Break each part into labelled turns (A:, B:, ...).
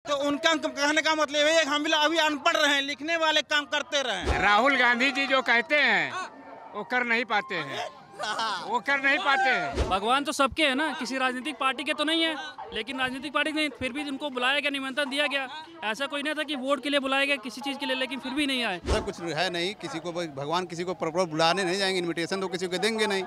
A: तो उनका कहने का मतलब है हम भी अभी अनपढ़ रहे, लिखने वाले काम करते रहे।
B: राहुल गांधी जी जो कहते हैं वो कर नहीं पाते हैं, वो कर नहीं पाते हैं।
C: भगवान तो सबके है ना, किसी राजनीतिक पार्टी के तो नहीं है, लेकिन राजनीतिक पार्टी ने फिर भी उनको बुलाया गया, निमंत्रण दिया गया। ऐसा कोई नहीं था कि वोट के लिए बुलाया गया किसी चीज़ के लिए, लेकिन फिर भी नहीं आए।
D: ऐसा कुछ है नहीं, किसी को भगवान किसी को प्रॉपर बुलाने नहीं जाएंगे, इनविटेशन तो किसी को देंगे नहीं।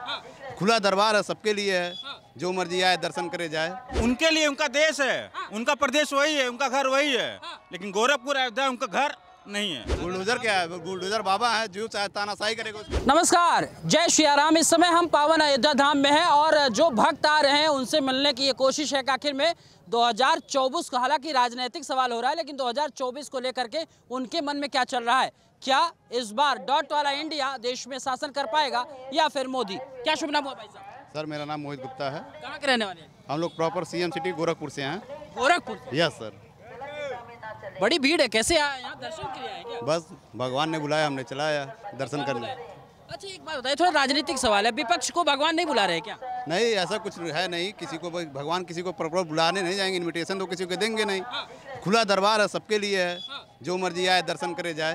D: खुला दरबार है, सबके लिए है, जो मर्जी आए दर्शन करे जाए।
A: उनके लिए उनका देश है, उनका प्रदेश वही है, उनका घर वही है, लेकिन गोरखपुर अयोध्या उनका घर नहीं है।
D: बुलडोजर क्या है, बुलडोजर बाबा है, जो चाहे तानाशाही करेगा।
E: नमस्कार, जय श्री राम। इस समय हम पावन अयोध्या धाम में हैं और जो भक्त आ रहे हैं उनसे मिलने की ये कोशिश है कि आखिर में 2024 का, हालांकि राजनीतिक सवाल हो रहा है, लेकिन 2024 को लेकर के उनके मन में क्या चल रहा है। क्या इस बार डॉट वाला इंडिया देश में शासन कर पाएगा या फिर मोदी? क्या शुभ नाम हुआ भाई साहब?
D: सर मेरा नाम मोहित गुप्ता है।
E: कहाँ के रहने वाले हैं?
D: हम लोग प्रॉपर सीएम सिटी गोरखपुर से हैं।
E: गोरखपुर?
D: Yes sir.
E: बड़ी भीड़ है, कैसे आए यहाँ? दर्शन के लिए आए क्या?
D: बस भगवान ने बुलाया, हमने चलाया दर्शन करने।
E: अच्छा एक बात बताइए, थोड़ा राजनीतिक सवाल है, विपक्ष को भगवान नहीं बुला रहे क्या?
D: नहीं, ऐसा कुछ है नहीं, किसी को भगवान किसी को प्रॉपर बुलाने नहीं जाएंगे, इनविटेशन तो किसी को देंगे नहीं। खुला दरबार है, सबके लिए है, जो मर्जी आए दर्शन करे जाए।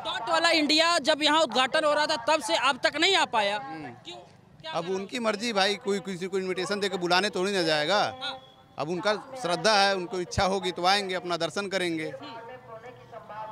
E: डॉट वाला इंडिया जब यहाँ उद्घाटन हो रहा था तब से अब तक नहीं आ पाया, क्यों?
D: अब उनकी मर्जी भाई, कोई किसी को इनविटेशन देके बुलाने थोड़ी ना जाएगा। अब उनका श्रद्धा है, उनको इच्छा होगी तो आएंगे, अपना दर्शन करेंगे।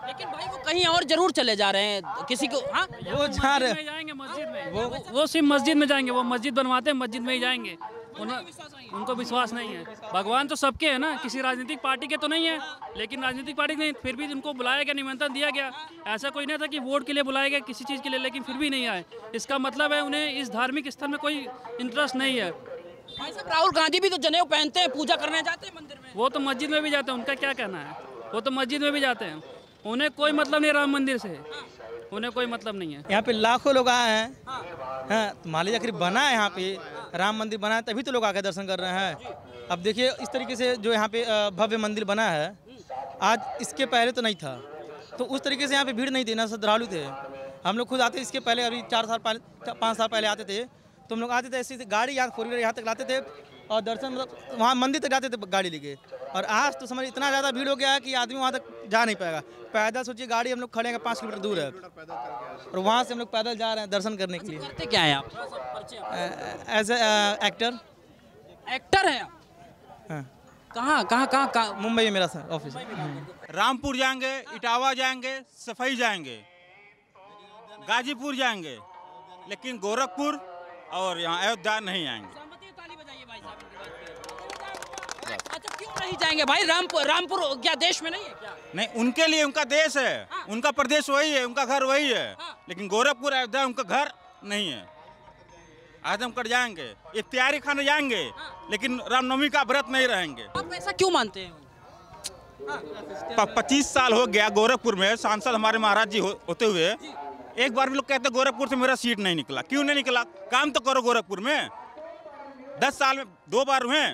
E: लेकिन भाई वो कहीं और जरूर चले जा रहे हैं, किसी को हाँ
C: वो जा रहे हैं, जाएंगे मस्जिद में, वो सिर्फ मस्जिद में जाएंगे, वो मस्जिद बनवाते हैं, मस्जिद में ही जाएंगे। उनको विश्वास नहीं है। भगवान तो सबके है ना, किसी राजनीतिक पार्टी के तो नहीं है, लेकिन राजनीतिक पार्टी ने फिर भी उनको बुलाया गया, निमंत्रण दिया गया। ऐसा कोई नहीं था कि वोट के लिए बुलाया गया किसी चीज़ के लिए, लेकिन फिर भी नहीं आए। इसका मतलब है उन्हें इस धार्मिक स्थल में कोई इंटरेस्ट नहीं है।
E: भाई साहब, राहुल गांधी भी तो जनेऊ पहनते हैं, पूजा करने जाते हैं मंदिर में।
C: वो तो मस्जिद में भी जाते हैं, उनका क्या कहना है? वो तो मस्जिद में भी जाते हैं, उन्हें कोई मतलब नहीं राम मंदिर से, उन्हें कोई मतलब नहीं है।
F: यहाँ पे लाखों लोग आए हैं। हाँ, मान लीजिए आखिर बना है यहाँ पे राम मंदिर बना है, तभी तो लोग आकर दर्शन कर रहे हैं। अब देखिए इस तरीके से जो यहाँ पे भव्य मंदिर बना है, आज इसके पहले तो नहीं था, तो उस तरीके से यहाँ पे भीड़ नहीं थी, ना श्रद्धालु थे। हम लोग खुद आते इसके पहले, अभी 4 साल पहले 5 साल पहले आते थे, तो हम लोग आते थे ऐसे गाड़ी यहाँ 4 व्हीलर यहाँ तक लाते थे और दर्शन मतलब वहाँ मंदिर तक जाते थे गाड़ी लेके। और आज तो समझ इतना ज़्यादा भीड़ हो गया है कि आदमी वहाँ तक जा नहीं पाएगा। पैदल सोचिए, गाड़ी हम लोग खड़े हैं 5 किलोमीटर दूर है और वहाँ से हम लोग पैदल जा रहे हैं दर्शन करने के लिए।
E: करते क्या है आप?
F: As a actor.
E: एक्टर हैं आप?
F: हाँ।
E: कहाँ?
F: मुंबई में मेरा ऑफिस।
A: रामपुर जाएंगे, इटावा जाएंगे, सफाई जाएंगे, गाजीपुर जाएंगे, लेकिन गोरखपुर और यहाँ अयोध्या नहीं आएंगे।
E: अच्छा क्यों नहीं जाएंगे भाई? रामपुर क्या देश में नहीं है क्या?
A: नहीं, उनके लिए उनका देश है, उनका प्रदेश वही है, उनका घर वही है, लेकिन गोरखपुर अयोध्या उनका घर नहीं है। आजमगढ़ जाएंगे, इफ्तियारी खाने जाएंगे, लेकिन रामनवमी का व्रत नहीं रहेंगे।
E: आप ऐसा क्यों मानते हैं?
A: 25 साल हो गया गोरखपुर में सांसद हमारे महाराज जी होते हुए, एक बार भी लोग कहते गोरखपुर से मेरा सीट नहीं निकला। क्यों नहीं निकला? काम तो करो गोरखपुर में। 10 साल में 2 बार हुए,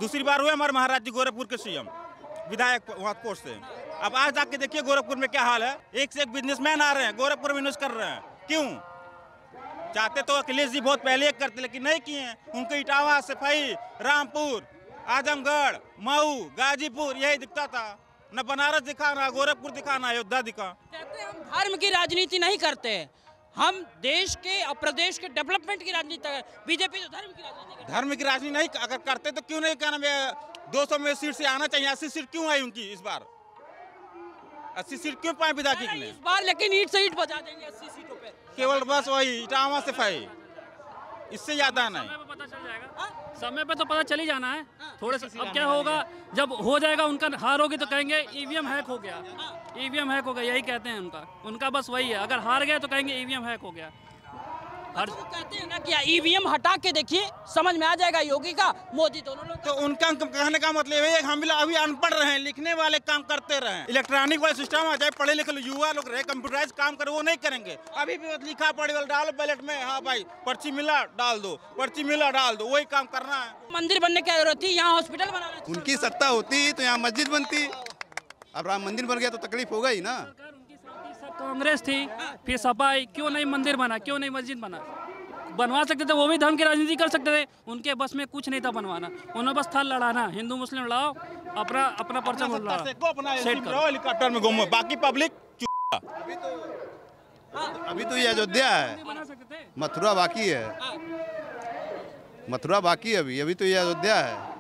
A: दूसरी बार हुए हमारे महाराज जी गोरखपुर के सीएम, विधायक वहाँ पोस्ट से। अब आज जाके देखिए गोरखपुर में क्या हाल है। एक से एक बिजनेसमैन आ रहे हैं, गोरखपुर में इन्वेस्ट कर रहे हैं। क्यों? चाहते तो अखिलेश जी बहुत पहले करते, लेकिन नहीं किए हैं। उनके इटावा, सफाई, रामपुर, आजमगढ़, मऊ, गाजीपुर यही दिखता था। न बनारस दिखा, ना गोरखपुर दिखा, ना अयोध्या दिखा।
E: कहते हैं हम धर्म की राजनीति नहीं करते, हम देश के और प्रदेश के डेवलपमेंट की राजनीति। बीजेपी तो धर्म की राजनीति करती है।
A: धर्म की राजनीति नहीं अगर करते तो क्यों नहीं? क्या नाम है, 200 में सीट से आना चाहिए। 80 सीट क्यों आई उनकी इस बार? 80 सीट क्यों पाए विधायक ने
E: इस बार? लेकिन ईट से ईट बजा देंगे 80 सीटों पे।
A: केवल बस वही इटावा सफाई, इससे ज्यादा नहीं।
C: समय पे पता चल जाएगा, समय पे तो पता चल ही जाना है। थोड़े से अब क्या होगा, जब हो जाएगा उनका हार होगी तो कहेंगे ईवीएम हैक हो गया, ईवीएम हैक हो गया, यही कहते हैं उनका बस वही है। अगर हार गए तो कहेंगे ईवीएम हैक हो गया।
E: हर वो कहते हैं ना कि ईवीएम हटा के देखिए, समझ में आ जाएगा योगी का मोदी दोनों लोग।
A: तो उनका कहने का मतलब है हम भी अभी अनपढ़ रहे, लिखने वाले काम करते रहे। इलेक्ट्रॉनिक वाला सिस्टम आ जाए, पढ़े लिखे युवा लोग रहे, कंप्यूटराइज काम करे, वो नहीं करेंगे। अभी भी लिखा पढ़े वाला डालो बैलेट में, हाँ भाई पर्ची मिला डाल दो, पर्ची मिला डाल दो, वही काम करना है।
E: मंदिर बनने की जरूरत थी, यहाँ हॉस्पिटल बनाना।
D: उनकी सत्ता होती तो यहाँ मस्जिद बनती। अब राम मंदिर बन गया तो तकलीफ होगा ही ना।
C: कांग्रेस थी, फिर सपा, क्यों नहीं मंदिर बना, क्यों नहीं मस्जिद बना? बनवा सकते थे, वो भी धर्म की राजनीति कर सकते थे। उनके बस में कुछ नहीं था बनवाना, उन्होंने बस था लड़ाना, हिंदू मुस्लिम लड़ाओ, अपना अपना पर्चा
A: सेट करो, हेलीकॉप्टर में घूमो, बाकी पब्लिक
D: अभी तो ये अयोध्या है,
C: बना सकते थे।
D: मथुरा बाकी है, मथुरा बाकी है अभी तो ये अयोध्या है।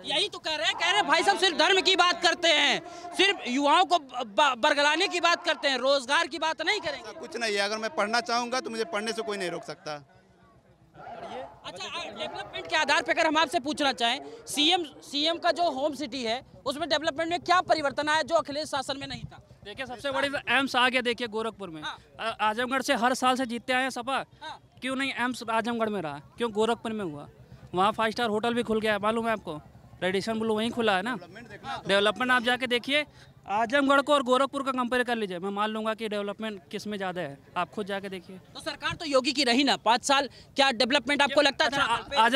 E: यही तो कह रहे हैं भाई साहब, सिर्फ धर्म की बात करते हैं, सिर्फ युवाओं को बरगलाने की बात करते हैं, रोजगार की बात नहीं करेंगे।
D: कुछ नहीं है, अगर मैं पढ़ना चाहूँगा तो मुझे पढ़ने से कोई नहीं रोक सकता।
E: अच्छा, डेवलपमेंट के आधार पर अगर हम आपसे पूछना चाहें, सीएम का जो होम सिटी है उसमें डेवलपमेंट में क्या परिवर्तन आया जो अखिलेश शासन में नहीं था?
C: देखिए सबसे बड़ी एम्स आ गया, देखिए गोरखपुर में। आजमगढ़ से हर साल से जीतते आए हैं सपा, क्यों नहीं एम्स आजमगढ़ में रहा, क्यों गोरखपुर में हुआ? वहाँ 5 स्टार होटल भी खुल गया है, मालूम है आपको? रेडिशन ब्लू वहीं खुला है ना। डेवलपमेंट आप जाके देखिए, आजमगढ़ को और गोरखपुर का कंपेयर कर लीजिए, मैं मान लूंगा कि डेवलपमेंट किस में ज़्यादा है, आप खुद जाके देखिए।
E: तो सरकार तो योगी की रही ना 5 साल, क्या डेवलपमेंट आपको लगता था?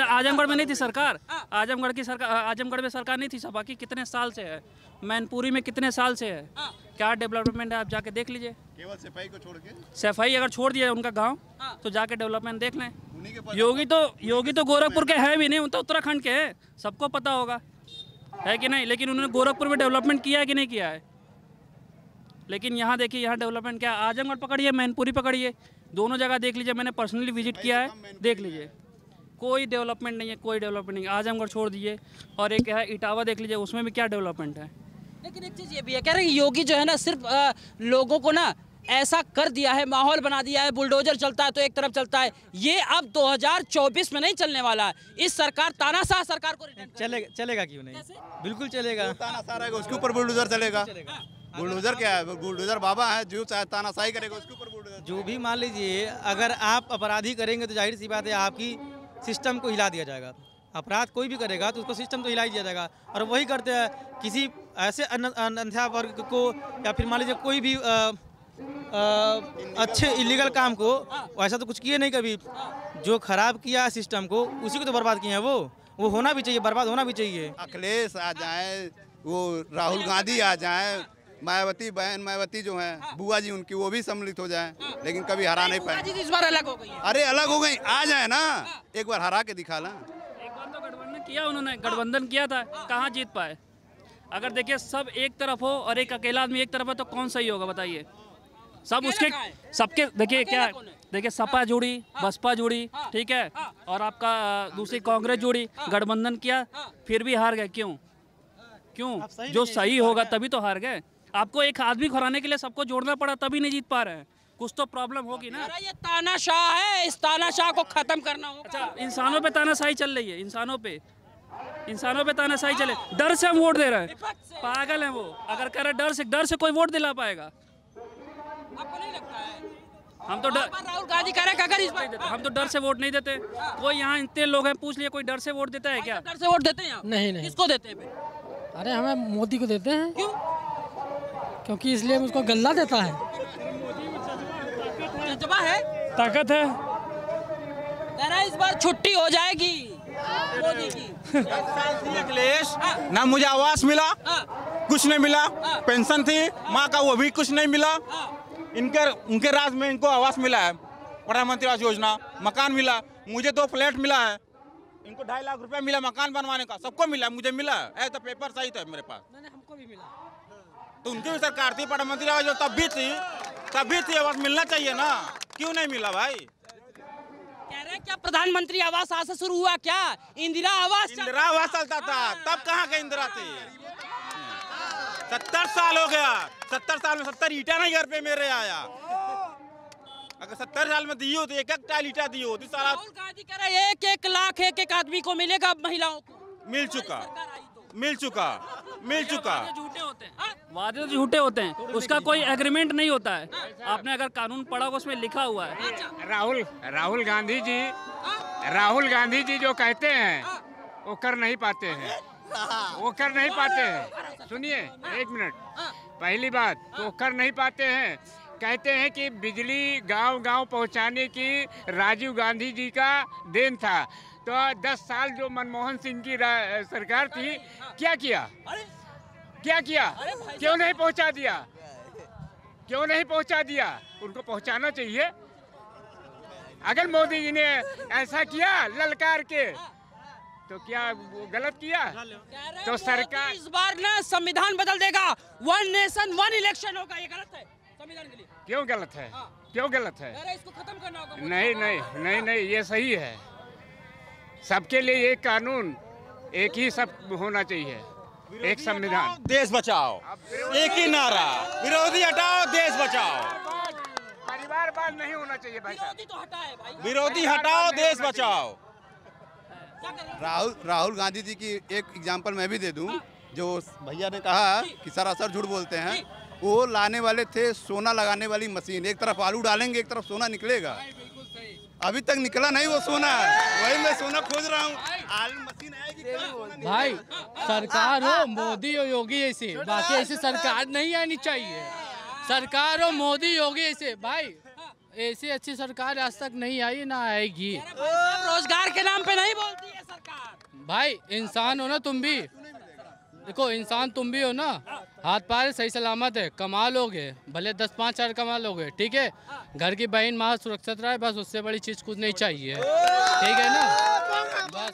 C: आजमगढ़ में नहीं थी सरकार, आजमगढ़ की सरकार, आजमगढ़ में सरकार नहीं थी सपा की, कितने साल से है, मैनपुरी में कितने साल से है, क्या डेवलपमेंट है आप जाके देख लीजिए।
D: केवल सफाई को छोड़ के,
C: सफाई अगर छोड़ दिया उनका गाँव तो जाके डेवलपमेंट देख लें। योगी तो गोरखपुर के है भी नहीं, वो तो उत्तराखंड के है, सबको पता होगा, है कि नहीं? लेकिन उन्होंने गोरखपुर में डेवलपमेंट किया है कि नहीं किया है? लेकिन यहाँ देखिए, यहाँ डेवलपमेंट क्या, आजमगढ़ पकड़िए, मैनपुरी पकड़िए, दोनों जगह देख लीजिए, मैंने पर्सनली विजिट किया है, देख लीजिए, कोई डेवलपमेंट नहीं है, कोई डेवलपमेंट नहीं। आजमगढ़ छोड़ दीजिए, और एक है इटावा देख लीजिए, उसमें भी क्या डेवलपमेंट है।
E: लेकिन एक चीज़ ये भी है, कह रहे हैं योगी जो है ना सिर्फ लोगों को ना ऐसा कर दिया है, माहौल बना दिया है, बुलडोजर चलता है तो एक तरफ चलता है, ये अब 2024 में नहीं चलने वाला है। इस सरकार तानाशाह सरकार को
F: चलेगा क्यों नहीं, बिल्कुल चलेगा।
D: तानाशाह रहेगा उसके ऊपर बुलडोजर चलेगा। बुलडोजर क्या है, बुलडोजर बाबा है, जो चाहे तानाशाही करेगा उसके ऊपर बुलडोजर।
F: जो भी मान लीजिए, अगर आप अपराधी करेंगे तो जाहिर सी बात है आपकी सिस्टम को हिला दिया जाएगा। अपराध कोई भी करेगा तो उसको सिस्टम तो हिला ही दिया जाएगा, और वही करते हैं किसी ऐसे अन्य वर्ग को, या फिर मान लीजिए कोई भी अच्छे इलीगल काम को, ऐसा तो कुछ किए नहीं कभी, जो खराब किया सिस्टम को उसी को तो बर्बाद किए हैं। वो होना भी चाहिए, बर्बाद होना भी चाहिए।
D: अखिलेश आ जाए, वो राहुल गांधी आ जाए, मायावती बहन मायावती जो है बुआ जी उनकी, वो भी सम्मिलित हो जाए, लेकिन कभी हरा नहीं पाए।
E: इस बार अलग हो गई है।
D: अरे अलग हो गई, आ जाए ना, एक बार हरा के दिखा ला।
C: एक बार तो गठबंधन किया उन्होंने, गठबंधन किया था, कहाँ जीत पाए? अगर देखिए सब एक तरफ हो और एक अकेला आदमी एक तरफ है तो कौन सही होगा बताइए? सब उसके सबके देखिए क्या, देखिए सपा जुड़ी, बसपा जुड़ी, ठीक है, और आपका दूसरी कांग्रेस जुड़ी, गठबंधन किया, फिर भी हार गए। क्यों? जो सही होगा तभी तो हार गए। आपको एक आदमी को हराने के लिए सबको जोड़ना पड़ा, तभी नहीं जीत पा रहे हैं। कुछ तो प्रॉब्लम होगी ना।
E: ये तानाशाह है, इस तानाशाह को खत्म करना होगा।
C: अच्छा, इंसानों पे तानाशाही चल रही है, इंसानों पे तानाशाही चले, डर से हम वोट दे रहे हैं, पागल हैं वो। अगर कह रहे डर से कोई वोट दिला पाएगा?
E: आपको नहीं लगता है?
C: हम तो
E: राहुल गांधी कह रहे हैं अगर इस बार
C: हम तो डर से वोट नहीं देते। कोई यहाँ इतने लोग हैं, पूछ लिए कोई डर से वोट देता है क्या?
E: डर से वोट देते हैं?
G: नहीं।
E: किसको देते हैं?
G: अरे हमें मोदी को देते हैं।
E: क्यों?
G: क्योंकि इसलिए हम उसको गल्ला देता है।
E: जज्बा है,
C: ताकत है।
E: कह रहा है इस बार छुट्टी हो जाएगी मोदी की।
A: अखिलेश ना मुझे आवास मिला, कुछ नहीं मिला, पेंशन थी माँ का वो भी कुछ नहीं मिला। उनके राज में इनको आवास मिला है, प्रधानमंत्री आवास योजना, मकान मिला, मुझे 2 फ्लैट मिला है, इनको 2.5 लाख रुपया मिला मकान बनवाने का, सबको मिला, मुझे मिला है, तो पेपर सही था मेरे पास।
G: हमको भी मिला।
A: तो उनकी भी सरकार थी, प्रधानमंत्री आवास तब भी थी, आवास मिलना चाहिए ना, क्यों नहीं मिला भाई?
E: कह रहे हैं क्या प्रधानमंत्री आवास आज से शुरू हुआ क्या? इंदिरा आवास
A: चलता था, तब कहाँ का इंदिरा थी? 70 साल हो गया, 70 साल में 70 ईटा नहीं घर पे मेरे आया। अगर 70 साल में दी होती, एक टाइल ईटा दी होती सारा।
E: राहुल गांधी कह रहे हैं 1 लाख एक आदमी को मिलेगा, महिलाओं को
A: मिल चुका।
C: झूठे होते हैं, वादे तो झूठे होते हैं, उसका कोई एग्रीमेंट नहीं होता है। आपने अगर कानून पढ़ा होगा उसमें लिखा हुआ है।
B: राहुल गांधी जी जो कहते हैं वो कर नहीं पाते हैं, सुनिए 1 मिनट। पहली बात तो कर नहीं पाते हैं, कहते हैं कि बिजली गांव-गांव पहुंचाने की राजीव गांधी जी का देन था। तो 10 साल जो मनमोहन सिंह की सरकार थी, क्या किया? क्यों नहीं पहुंचा दिया? उनको पहुंचाना चाहिए। अगर मोदी जी ने ऐसा किया ललकार के तो क्या वो गलत किया? तो सरकार
E: इस बार ना संविधान बदल देगा, 1 नेशन 1 इलेक्शन होगा, ये गलत है संविधान के लिए।
B: क्यों गलत है? क्यों गलत है?
E: अरे इसको खत्म करना होगा।
B: नहीं नहीं नहीं नहीं, ये सही है। सबके लिए एक कानून, एक ही सब होना चाहिए, एक संविधान।
A: देश बचाओ, एक ही नारा, विरोधी हटाओ देश बचाओ।
B: परिवारवाद नहीं होना चाहिए भाई साहब।
E: विरोधी तो हटा है भाई।
A: विरोधी हटाओ देश बचाओ।
D: राहुल गांधी जी की एक एग्जांपल मैं भी दे दूं, जो भैया ने कहा कि सरासर झूठ बोलते हैं, वो लाने वाले थे सोना लगाने वाली मशीन, एक तरफ आलू डालेंगे एक तरफ सोना निकलेगा। अभी तक निकला नहीं वो सोना, वही मैं सोना खोज रहा हूँ। आलू मशीन आएगी
G: भाई, सरकार हो मोदी और योगी ऐसे, बाकी ऐसे सरकार नहीं आनी चाहिए। सरकार हो मोदी योगी ऐसे, भाई ऐसी अच्छी सरकार आज तक नहीं आई ना आएगी।
E: रोजगार के नाम पे नहीं बोलती है सरकार।
G: भाई इंसान हो ना तुम भी, देखो इंसान तुम भी हो ना, हाथ पैर सही सलामत है, कमा लोगे, भले 10-5 हज़ार कमा लोगे, ठीक है। घर की बहन माँ सुरक्षित रहे, बस उससे बड़ी चीज़ कुछ नहीं चाहिए, ठीक है ना, बस।